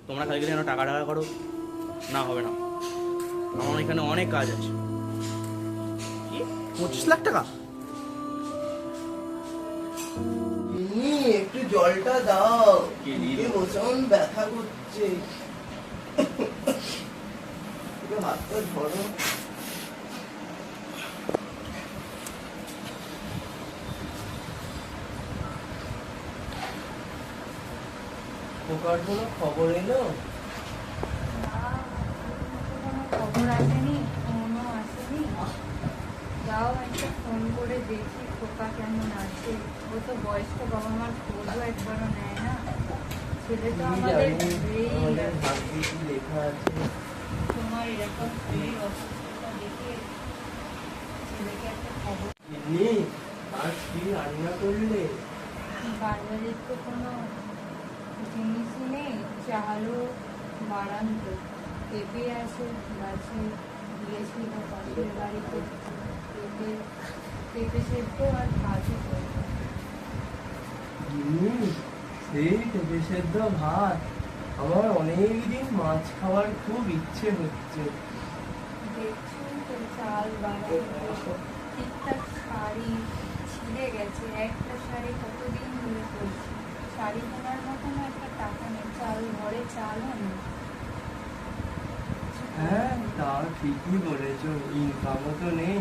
তোমরা খালি যেন টাকা টাকা করো না, হবে না। আমার এখানে অনেক কাজ আছে। 25 লাখ টাকা? একটু জলটা দাও, ভীষণ ব্যথা করছে। হাতটা ধরো। পোকার কোনো খবর এলো? খবর আসেনি, ফোনও আসেনি। যাও একটা ফোন করে দেখি খোকা কেমন আছে। ও তো বয়স্ক বাবা মার খোঁজও একবারও নেয় না। ছেলে তো আমাদের লেখা আছে তোমার এরকম শরীর অসুস্থতা দেখে ছেলেকে একটা খবর। আজ কি রান্না করলে? বাজারের তো কোনো জিনিসই নেই, চালও বাড়ান্ত। পেঁপে আছে গাছে, দিয়েছিল পাশের বাড়িতে। পেঁপে সেদ্ধ আর ভাতই করবো। সেই পেঁপে সেদ্ধ ভাত। আমার অনেকদিন মাছ খাওয়ার খুব ইচ্ছে হচ্ছে। দেখছি তো চাল বাড়ানো, ঠিকঠাক শাড়ি ছিঁড়ে গেছে। একটা শাড়ি কতদিন ধরে পরছি, শাড়ি কেনার মতন একটা টাকা নেই, চাল ঘরে চালও নেই। হ্যাঁ, তা ঠিকই বলেছো, ইনকামও তো নেই।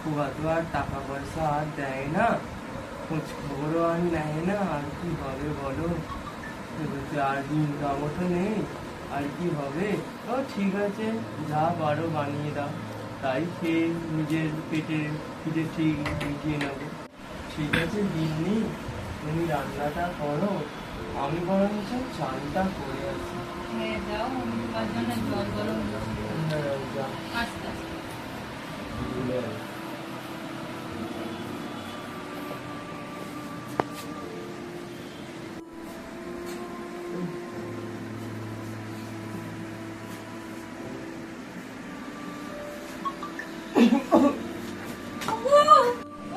খুব তো আর টাকা পয়সা আর দেয় না, খোঁজ খবরও আর নেয় না। আর কি হবে বলো? আর ইনকামও তো নেই, আর কি হবে? ও ঠিক আছে, যা পারো বানিয়ে দাও, তাই খেয়ে নিজের পেটের খিদে ঠিক মিটিয়ে নেবো। ঠিক আছে গিন্নি, তুমি রান্নাটা করো, আমি বরঞ্চ চানটা করে আছি। হ্যাঁ যাও, আমি তোমার জন্য জল গরম করছি। হ্যাঁ, যা। আস্তে আস্তে।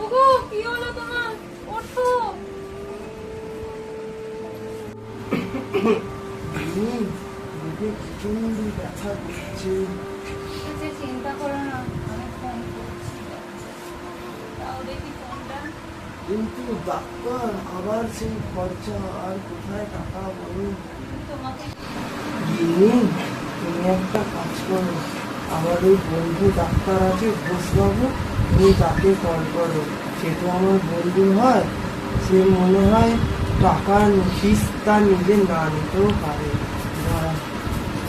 ওগো, কি হলো তোমার? ওঠো। প্রচন্ড ব্যথা করছে। আচ্ছা চিন্তা করো না, আমি ফোন করছি। তাও দেখি ফোনটা। কিন্তু ডাক্তার, আবার সেই খরচা, আর কোথায় টাকা বলুন? তোমাকে গিন্নি, তুমি একটা কাজ করো, আমার ওই বন্ধু ডাক্তার আছে ঘোষবাবু, তুমি তাকে কল করো। সে তো আমার বন্ধু হয়, সে মনে হয় টাকার ফিস তার নিজে না নিতেও পারে। দাঁড়া,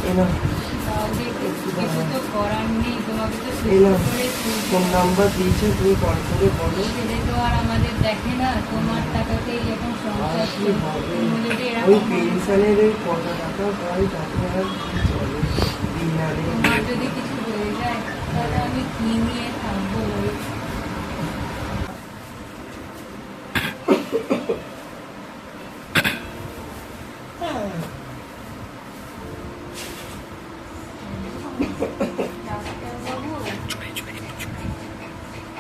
এনা তাও দেখি, কিছু তো করার নেই, তোমাকে তো এনা সুস্থ করে তুলতে ফোন হবে। নাম্বার দিয়েছে, তুমি কল করে বলো। ছেলে তো আর আমাদের দেখে না, তোমার টাকাতেই এখন সংসার আর কি হবে? তুমি যদি ওই এরকম পেনশনের ওই কত টাকা পাই, তাতে আর কি চলে দিনারে। তোমার যদি কিছু হয়ে যায় তাহলে আমি কি নিয়ে থাকবো বলো? ডাক্তারবাবু,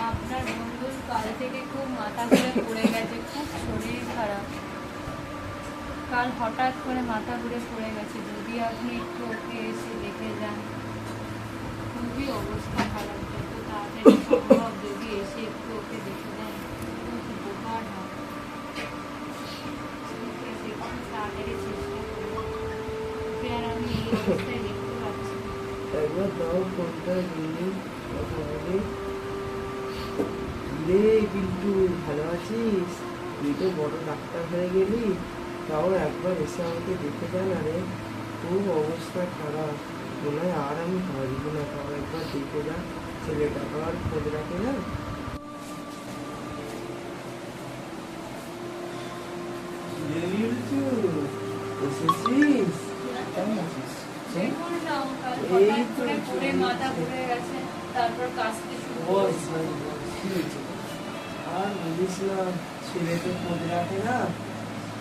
আপনার বন্ধুর কাল থেকে খুব মাথা ঘুরে পড়ে গেছে, খুব শরীর খারাপ। কাল হঠাৎ করে মাথা ঘুরে পড়ে গেছে, যদি আপনি একটু ওকে এসে দেখে যান। খুবই অবস্থা খারাপ, যত তাড়াতাড়ি সম্ভব যদি এসে একটু ওকে দেখে দেন খুব উপকার হয়। ঠিক আছে, একটু তাড়াতাড়ি চেষ্টা করুন। ওকে আর আমি এই অবস্থায় দেখতে পাচ্ছি না। একবার দাও ফোনটা দিলি, কথা বলি। রে কিন্তু ভালো আছিস? তুই তো বড় ডাক্তার হয়ে গেলি, তাও একবার এসে আমাকে দেখে যান। আরে খুব অবস্থা খারাপ, মনে হয় আর আমি পারবো না, তাও একবার দেখে যা। ছেলেটাকে আর খোঁজ রাখে না। এসেছিস? কেমন আছিস? দেখুন না, কাল এই হঠাৎ তো করে পড়ে চলছে। মাথা ঘুরে গেছে, তারপর কাশতে শুরু বস করেছে। ভাই, বস, কি হয়েছে? আর বলিস না, ছেলে তো খোঁজ রাখে না।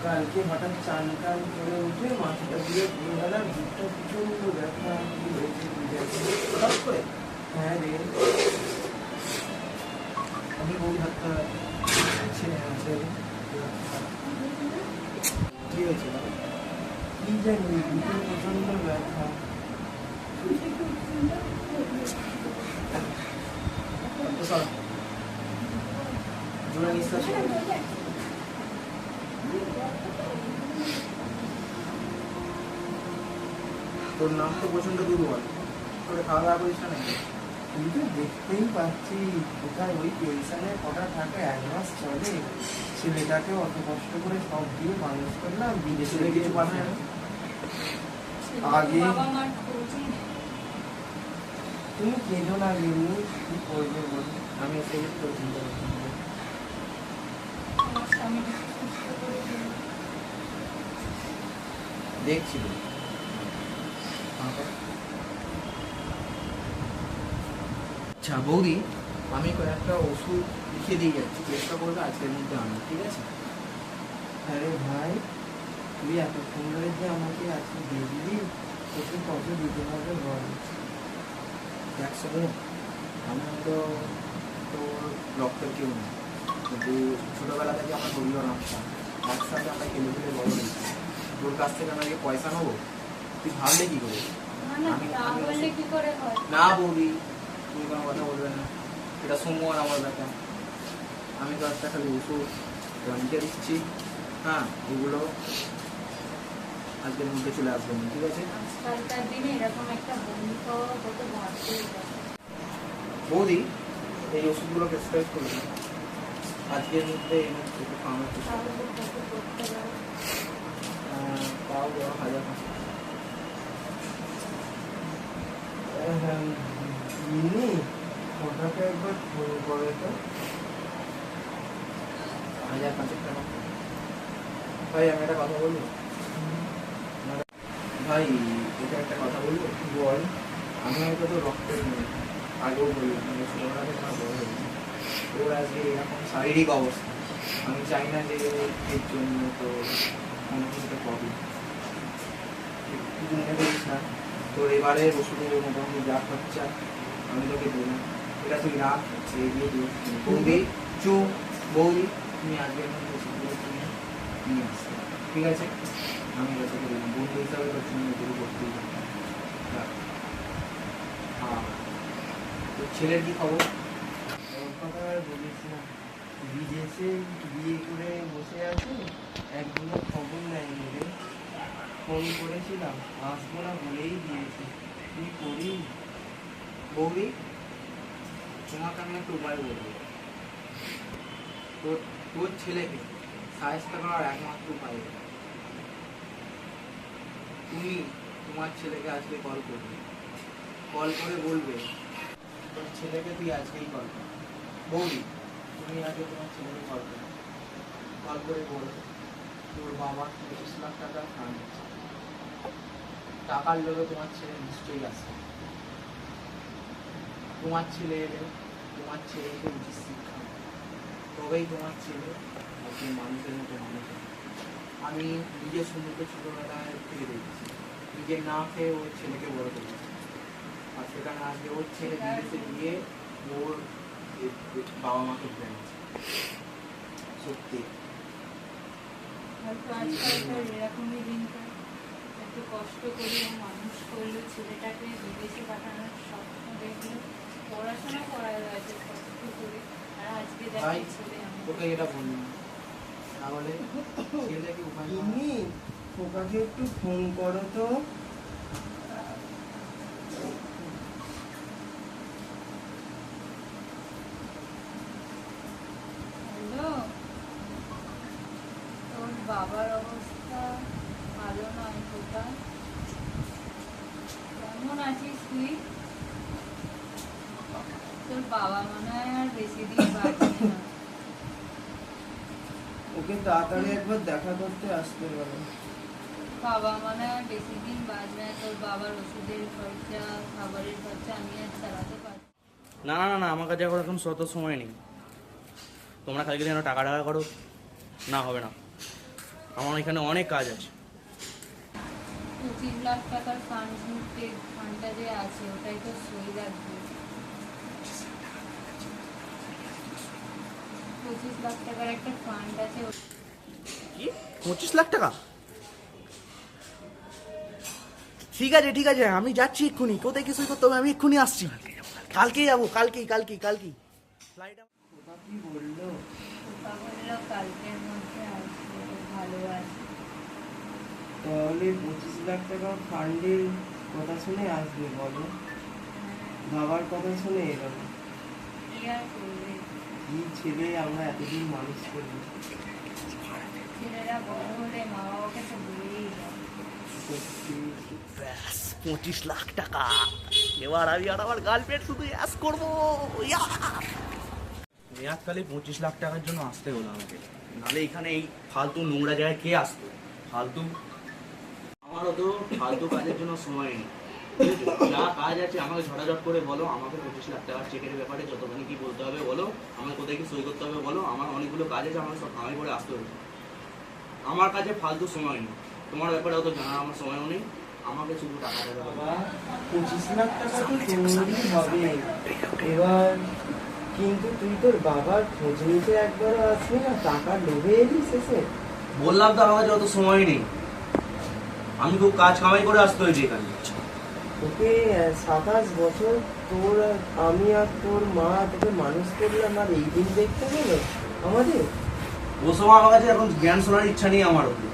কালকে হঠাৎ চান টান করে উঠে মাথাটা দিয়ে ঘুরে গেলাম, বুকটা প্রচন্ড ব্যথা। কি হয়েছে বুঝে আসছে। হঠাৎ করে? হ্যাঁ রে, এমনি বৌদি হাতটা কি হয়েছে বাবা? কি জানি বুকে প্রচন্ড ব্যথা। সর জোরে নিঃশ্বাস নাও। তোর নাম তো প্রচন্ড দুর্বল, তোরে খাওয়া দাওয়া করিস না নাকি? তুই তো দেখতেই পাচ্ছি কোথায় ওই পেনশনের কটা টাকা অ্যাডভান্স চলে, ছেলেটাকে অত কষ্ট করে সব দিয়ে মানুষ করলাম, বিদেশে ছেলে কিছু পাঠায় না? আগে- বাবা মার খোঁজই নেই। তুমি কেঁদো না গেমনি, কি করবে বলো? আমি এসে তোর চিন্তা করছি না। আমার স্বামীকে সুস্থ করে দিন। দেখছি আচ্ছা বৌদি, আমি কয়েকটা ওষুধ লিখে দিয়ে যাচ্ছি, চেষ্টা করবে আজকের মধ্যে আনো, ঠিক আছে? আরে ভাই, তুই এতক্ষণ ধরে যে আমাকে আজকে দিয়ে দিবি, তোকে কত দিতে হবে বল? একশো দিন আমি তো তোর রক্তের কেউ নেই, কিন্তু ছোটোবেলা থেকে আমার শরীরও নামতাম, একসাথে আমরা খেলে খেলে বড় হয়েছি। তোর কাছ থেকে আমরা কি পয়সা নেবো? তুই ভাবলে কি করে? না না, তা বললে কি করে হয়? না বৌদি, তুমি কোনো কথা বলবে না, এটা সমু আর আমার ব্যাপার। আমি তো একটা খালি ওষুধ লিখে দিচ্ছি, হ্যাঁ এগুলো আজকের মধ্যে চলে আসবে না, ঠিক আছে? আজকালকার দিনে এরকম একটা বন্ধু পাওয়া কত ভাগ্যের ব্যাপার। বৌদি, এই ওষুধগুলো প্রেসক্রাইব করবে আজকের মধ্যে একটু খাওয়ানোর চেষ্টা তাহলে করবে। কত করতে পারে। তাও 10,000 মিনি, ওটাকে একবার ফোন করে তো। 1,500 টাকা। ভাই আমি একটা কথা বলবো? ভাই এটা একটা কথা বলবো? বল। আমি হয়তো তো রক্তের নেই, আগেও বললাম, আমি ছোটবেলা থেকে আমার বড় হয়েছি, ওর আজকে এরকম শারীরিক অবস্থা, আমি চাই না যে এর জন্য তো কোনো কিছুতে প্রবলেম। মনে করিস না, তোর এবারের ওষুধের মোটামুটি যা খরচা আমি তোকে দেবো, এটা তুই রাখ, ছেড়ে দিয়ে দিও। বৌদি চুপ, বৌদি তুমি আজকের মধ্যে ওষুধগুলো কিনে নিয়ে আসবে, ঠিক আছে? আমি এটা তোকে দিলাম, বন্ধু হিসাবে তোর জন্য এটুকু করতেই হবে। রাখ। হ্যাঁ, তোর ছেলের কি খবর? ওর কথা আর বলিস না, বিদেশে বিয়ে করে বসে আছে, একদিনও খবর নেয়নি রে। ফোন করেছিলাম, আসবো না বলেই দিয়েছে, কি করি? বৌদি তোমাকে আমি একটা উপায় বলবো, তোর তোর ছেলেকে সাহায্য করার একমাত্র উপায় এটা। তুমি তোমার ছেলেকে আজকে কল করবে, কল করে বলবে তোর ছেলেকে তুই আজকেই কল কর। বৌদি তুমি আগে তোমার ছেলেকে কল করো, কল করে বলো তোর বাবা 25 লাখ টাকা ফান্ড আছে, টাকার লোভে তোমার ছেলে নিশ্চয়ই আসবে। তোমার ছেলে এলে তোমার ছেলেকে উচিত শিক্ষা দাও, তবেই তোমার ছেলে আজকে মানুষের মতো মানুষ হবে। আমি নিজের সুন্দরকে ছোটবেলায় থেকে দেখেছি, নিজে না খেয়ে ওর ছেলেকে বড় করেছে, আর সেখানে আজকে ওর ছেলে বিদেশে গিয়ে ওর বাবা মাকে ঘুরে গেছে। সত্যি হয়তো আজকালকার এরকমই দিনটা, একটু কষ্ট করে মানুষ করলো, ছেলেটাকে বিদেশে পাঠানোর স্বপ্ন দেখলো, পড়াশোনা করা হয়েছে কষ্ট করে, আর আজকে ভাই, দেখো ছেলে তোকে এটা বললাম, তাহলে ছেলেকে উপায় কর। মিনি, ওকে একটু ফোন করো তো। হ্যালো, তোর বাবার অবস্থা ভালো নয় খোকা, কেমন আছিস তুই? তোর বাবা মনে হয় আর বেশি দিন বাঁচবে না। ওকে তাড়াতাড়ি একবার দেখা করতে আসতে পারো। বাবা মনে হয় বেশি দিন বাঁচবে না, তোর বাবার ওষুধের খরচা, খাবারের খরচা আমি আর চালাতে পারছি না। না না না না, আমার কাছে এখন এখন শত সময় নেই। তোমরা খালি যেন টাকা টাকা করো, না হবে না, আমার এখানে অনেক কাজ আছে। 25 লাখ টাকার ফান্ডটা যে আছে ওটাই তো সই লাগবে। 25 লাখ টাকার একটা ফান্ড আছে। কি 25 লাখ টাকা? ঠিক আছে ঠিক আছে, আমি যাচ্ছি এক্ষুনি। কোথায় কিছু করতে হবে, আমি এক্ষুনি আসছি। কালকেই যাবো, কালকেই ফ্লাইট। ওটা কি বললো? ওটা বললো কালকের মধ্যে আসবে, ভালো আছে। তাহলে 25 লাখ টাকা ফান্ডের কথা শুনে আসবে বলো? বাবার কথা শুনে এলো না? কি আর করবে, কি ছেলে আমরা এতদিন মানুষ করি। ছেলেরা বড় হলে মা বাবাকে তো ভুলেই যায়। সত্যি। ব্যাস 25 লাখ টাকা। এবার আমি আর আমার গার্লফ্রেন্ড শুধু অ্যাস করবো। মেয়াদকালে 25 লাখ টাকার জন্য আসতে হলো আমাকে, নাহলে এখানে এই ফালতু নোংরা জায়গায় কে আসতো? ফালতু, আমারও তো ফালতু কাজের জন্য সময় নেই। ঠিক আছে? যা কাজ আছে আমাকে ঝটাঝট করে বলো। আমাকে 25 লাখ টাকার চেকের ব্যাপারে যতখানি কি বলতে হবে বলো, আমাকে কোথায় কি সই করতে হবে বলো। আমার অনেকগুলো কাজ আছে, আমাকে সব কামাই করে আসতে হবে। আমার কাছে ফালতু সময় নেই, তোমার ব্যাপারে অত জানার আমার সময়ও নেই। আমাকে শুধু টাকা দেবে। বাবা 25 লাখ টাকা তো তোরই হবে এবার, কিন্তু তুই তোর বাবার খোঁজ নিতে একবারও আসবি না? টাকা লোভে এলি শেষে? বললাম তো আমার কাছে অত সময় নেই, আমি খুব কাজ কামাই করে আসতে হয়েছে এখানে। তোকে 27 বছর তোর আমি আর তোর মা তোকে মানুষ করলাম, আর এই দিন দেখতে হলো আমাদের? ও সময় আমার কাছে এখন জ্ঞান শোনার ইচ্ছা নেই আমার ওপর।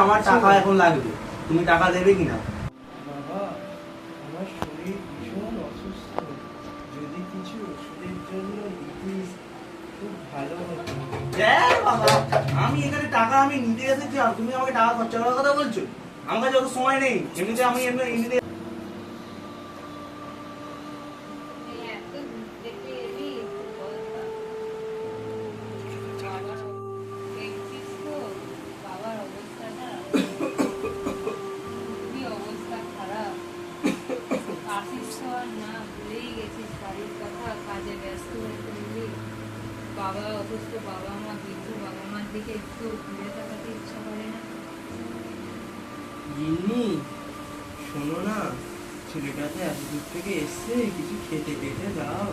আমার টাকা এখন লাগবে, তুমি টাকা দেবে কিনা? বাবা আমার শরীর ভীষণ অসুস্থ, যদি কিছু ওষুধের জন্য দিতিস খুব ভালো হতো। বাবা, আমি এখানে টাকা আমি নিতে এসেছি আর তুমি আমাকে টাকা খরচা করার কথা বলছো? আমার কাছে অত সময় নেই, এমনিতে আমি এমনিতে। এই এত দূর থেকে এলি, বলতা। বাবা, দেখছিস তো বাবার অবস্থাটা, খুবই অবস্থা খারাপ। আসিস তো আর না, ভুলেই গেছিস বাড়ির কথা, কাজে ব্যস্ত হয়ে পড়লি। বাবা অসুস্থ, বাবা মা বৃদ্ধ, বাবা মার দিকে একটু ঘুরে তাকাতে ইচ্ছা করে না। গিন্নি শোনো না, ছেলেটাতে এত দূর থেকে এসছে, কিছু খেতে পেতে দাও।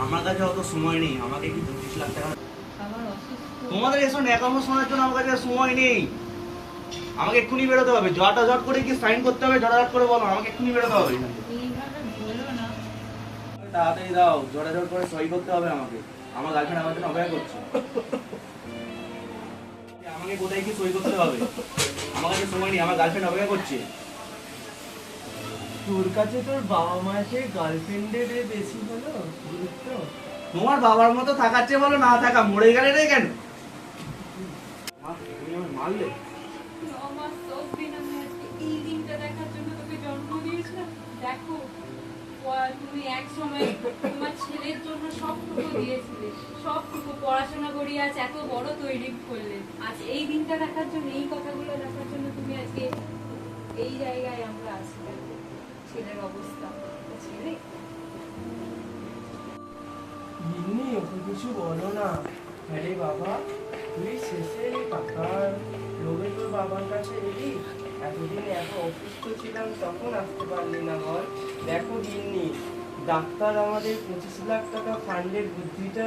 আমার কাছে অত সময় নেই, আমাকে কি 25 লাখ টাকা? বাবার অসুস্থ। তোমাদের এসব ন্যাকামো শোনার জন্য আমার কাছে আর সময় নেই। আমাকে এক্ষুনি বেরোতে হবে, ঝট করে কি সাইন করতে হবে, ঝট করে বলো, আমাকে এক্ষুনি বেরোতে হবে এখান থেকে। এইভাবে বলো না। তাড়াতাড়ি দাও, ঝট করে সই করতে হবে আমাকে। আমার গার্লফ্রেন্ড আমার জন্য অপেক্ষা করছে। আমাকে কোথায় কি সই করতে হবে? আমার কাছে সময় নেই, আমার গার্লফ্রেন্ড অপেক্ষা করছে। তোর কাছে তোর বাবা মায়ের গার্লফ্রেন্ডের বেশি হলো গুরুত্ব? তোমার বাবার মতো থাকার চেয়ে বলো না থাকা, মরে গেলে রে কেন? মা, তুমি আমায় মারলে? 9 মাস 10 দিন আমি আজকে এই দিনটা দেখার জন্য তোকে জন্ম দিয়েছিলাম। দেখো, তুমি এক সময় তোমার ছেলের জন্য সবটুকু দিয়েছিলে, সবটুকু পড়াশোনা করিয়ে আজ এত বড় তৈরি করলে। আজ এই দিনটা দেখার জন্য, এই কথাগুলো দেখার জন্য তুমি আজকে এই জায়গায় আমরা আছি। দেখো ছেলের অবস্থা, ছেলে। গিন্নি ওকে কিছু বলো না। আরে বাবা, তুই শেষে টাকার লোভে তোর বাবার কাছে এলি? এতদিন এত অসুস্থ ছিলাম তখন আসতে পারলি না বল? দেখো গিন্নি, ডাক্তার আমাদের 25 লাখ টাকা ফান্ডের বুদ্ধিটা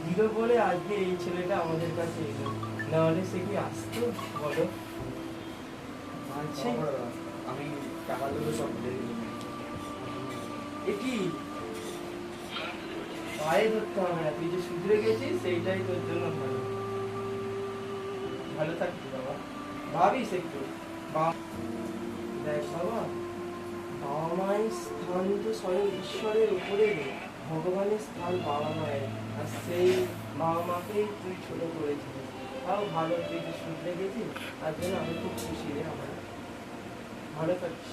দিল বলে আজকে এই ছেলেটা আমাদের কাছে এলো, নাহলে সে কি আসতো বলো? আচ্ছা আমি টাকা দেবো সব দিয়ে দিবো। এটি পায়ে ধরতে হবে না, তুই যে শুধরে গেছিস সেইটাই তোর জন্য ভালো। ভালো থাকবি বাবা, ভাবিস একটু। দেখ বাবা, বাবা মায়ের স্থান তো স্বয়ং ঈশ্বরের উপরে, ভগবানের স্থান বাবা মায়ের, আর সেই বাবা মাকেই তুই ছোট করেছিস। তাও ভালো তুই যে শুধরে গেছিস, তার জন্য আমি খুব খুশি রে। আমার ভালো থাকিস।